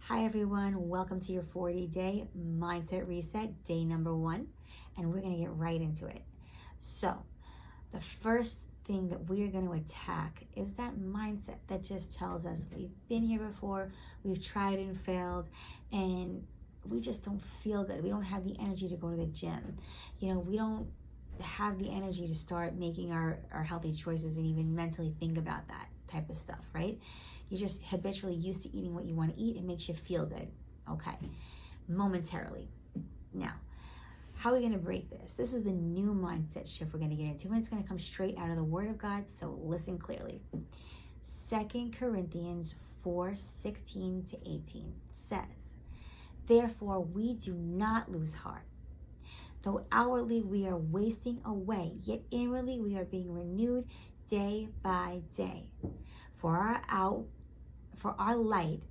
Hi everyone, welcome to your 40-day mindset reset, day number 1, and we're going to get right into it. So, the first thing that we are going to attack is that mindset that just tells us we've been here before, we've tried and failed, and we just don't feel good. We don't have the energy to go to the gym. We don't have the energy to start making our healthy choices and even mentally think about that type of stuff, right? You're just habitually used to eating what you want to eat. It makes you feel good. Okay. Momentarily. Now, how are we going to break this? This is the new mindset shift we're going to get into, and it's going to come straight out of the Word of God, so listen clearly. 2 Corinthians 4:16 to 18 says, "Therefore we do not lose heart. Though outwardly we are wasting away, yet inwardly we are being renewed day by day. For our light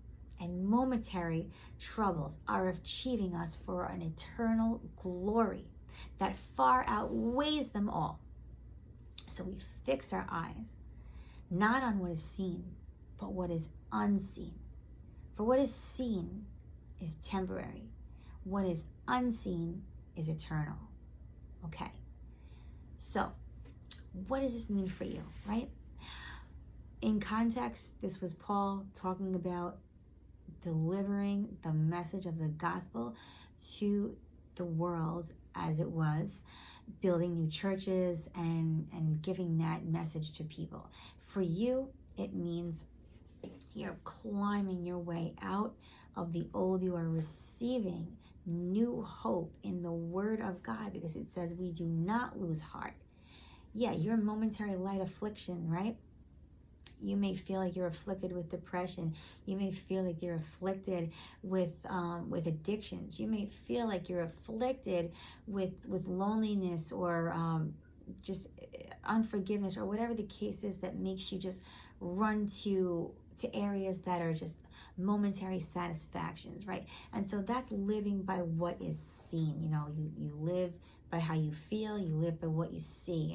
and momentary troubles are achieving us for an eternal glory that far outweighs them all. So we fix our eyes not on what is seen, but what is unseen. For what is seen is temporary. What is unseen is eternal." Okay. So, what does this mean for you, right? In context, this was Paul talking about delivering the message of the gospel to the world as it was, building new churches and giving that message to people. For you, it means you're climbing your way out of the old. You are receiving new hope in the Word of God, because it says we do not lose heart. Yeah, your momentary light affliction, right? You may feel like you're afflicted with depression. You may feel like you're afflicted with addictions. You may feel like you're afflicted with loneliness or just unforgiveness, or whatever the case is that makes you just run to areas that are just momentary satisfactions, right? And so that's living by what is seen. You live by how you feel. You live by what you see,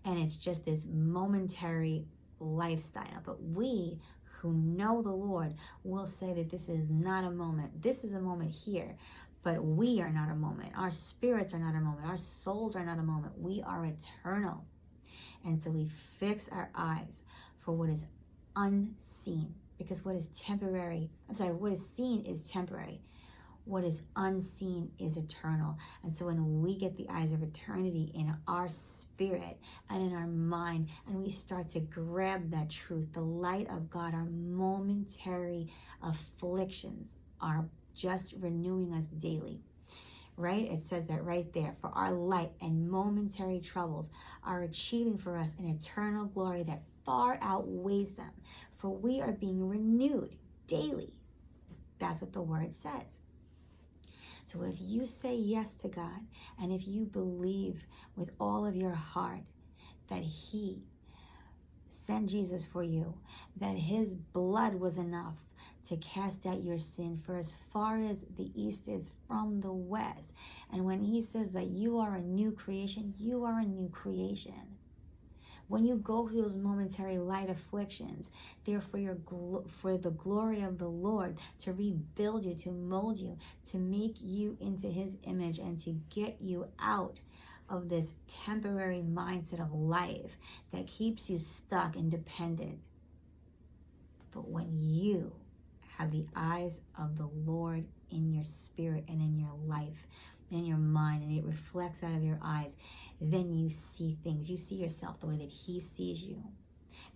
and it's just this momentary lifestyle. But we who know the Lord will say that this is not a moment. This is a moment here, but we are not a moment. Our spirits are not a moment. Our souls are not a moment. We are eternal. And so we fix our eyes for what is unseen, because what is seen is temporary. What is unseen is eternal. And so when we get the eyes of eternity in our spirit and in our mind, and we start to grab that truth, the light of God, our momentary afflictions are just renewing us daily, right? It says that right there. For our light and momentary troubles are achieving for us an eternal glory that far outweighs them. For we are being renewed daily. That's what the Word says. So if you say yes to God, and if you believe with all of your heart that He sent Jesus for you, that His blood was enough to cast out your sin for as far as the east is from the west, and when He says that you are a new creation, you are a new creation. When you go through those momentary light afflictions, they're for the glory of the Lord, to rebuild you, to mold you, to make you into His image, and to get you out of this temporary mindset of life that keeps you stuck and dependent. But when you have the eyes of the Lord in your spirit and in your life, in your mind, and it reflects out of your eyes, then you see things. You see yourself the way that He sees you,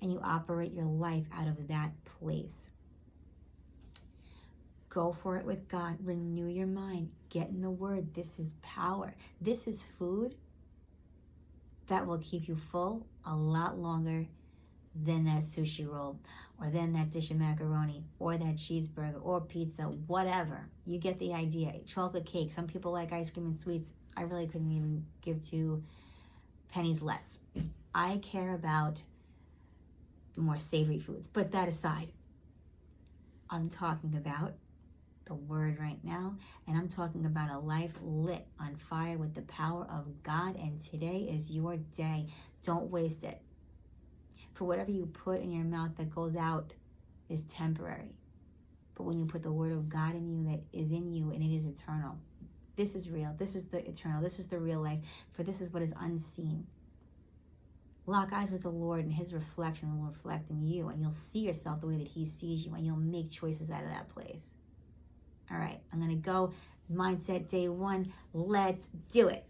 and you operate your life out of that place. Go for it with God. Renew your mind. Get in the Word. This is power. This is food that will keep you full a lot longer than that sushi roll, or then that dish of macaroni, or that cheeseburger, or pizza, whatever. You get the idea. Chocolate cake. Some people like ice cream and sweets. I really couldn't even give 2 pennies less. I care about more savory foods. But that aside, I'm talking about the Word right now, and I'm talking about a life lit on fire with the power of God, and today is your day. Don't waste it. For whatever you put in your mouth that goes out is temporary. but when you put the word of God in you that is in you and it is eternal. This is real. This is the eternal. This is the real life. For this is what is unseen. Lock eyes with the Lord, and his reflection will reflect in you, and you'll see yourself the way that he sees you, and you'll make choices out of that place. All right, I'm going to go mindset day 1. Let's do it.